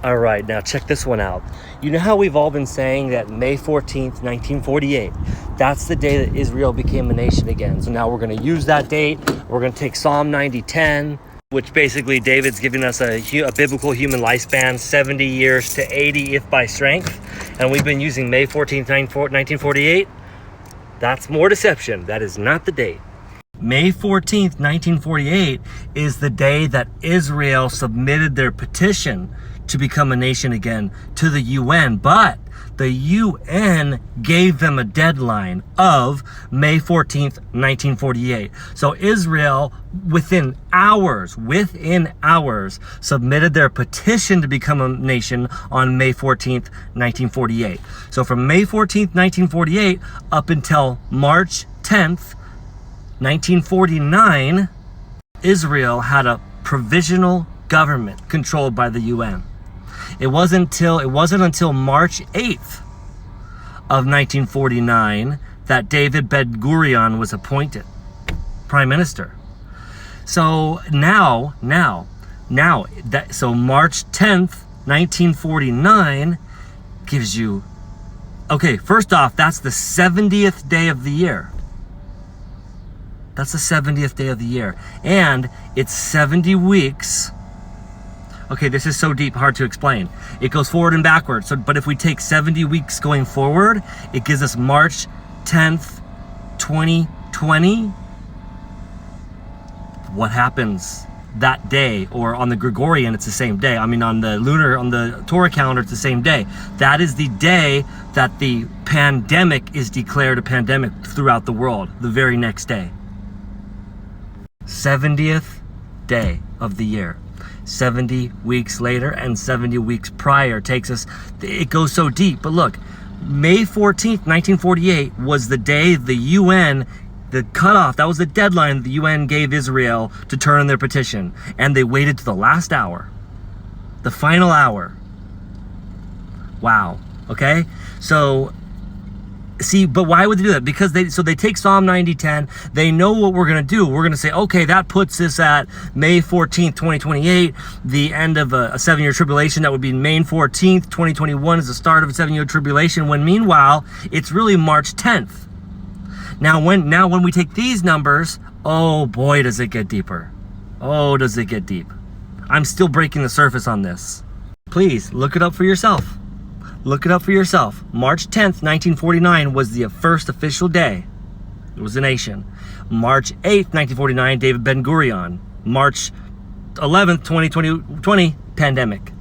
All right, now check this one out. You know how we've all been saying that May 14th, 1948, that's the day that Israel became a nation again. So now we're going to use that date. We're going to take Psalm 90:10, which basically David's giving us a biblical human lifespan, 70 years to 80 if by strength. And we've been using May 14th, 1948. That's more deception. That is not the date. May 14th, 1948 is the day that Israel submitted their petition to become a nation again to the UN, but the UN gave them a deadline of May 14th, 1948. So Israel, within hours, submitted their petition to become a nation on May 14th, 1948. So from May 14th, 1948 up until March 10th, 1949, Israel had a provisional government controlled by the UN. It wasn't until March 8th of 1949 that David Ben-Gurion was appointed prime minister. So so March 10th, 1949 gives you, okay, first off, that's the 70th day of the year. That's the 70th day of the year. And it's 70 weeks. Okay, this is so deep, hard to explain. It goes forward and backwards. So, but if we take 70 weeks going forward, it gives us March 10th, 2020. What happens that day? Or on the Gregorian, it's the same day. I mean, on the Torah calendar, it's the same day. That is the day that the pandemic is declared a pandemic throughout the world, the very next day. 70th day of the year. 70 weeks later and 70 weeks prior takes us, it goes so deep. But look, May 14th, 1948 was the day the UN, the cutoff, that was the deadline the UN gave Israel to turn in their petition. And they waited to the last hour, the final hour. Wow, okay? So, see, but why would they do that? Because they take Psalm 90:10. They know what we're going to do. We're going to say, okay, that puts us at May 14th, 2028, the end of a 7-year tribulation. That would be May 14th, 2021 is the start of a 7-year tribulation, when meanwhile, it's really March 10th. Now when we take these numbers, oh boy, does it get deeper. Oh, does it get deep. I'm still breaking the surface on this. Please, look it up for yourself. Look it up for yourself. March 10th, 1949 was the first official day. It was a nation. March 8th, 1949, David Ben-Gurion. March 11th, 2020, pandemic.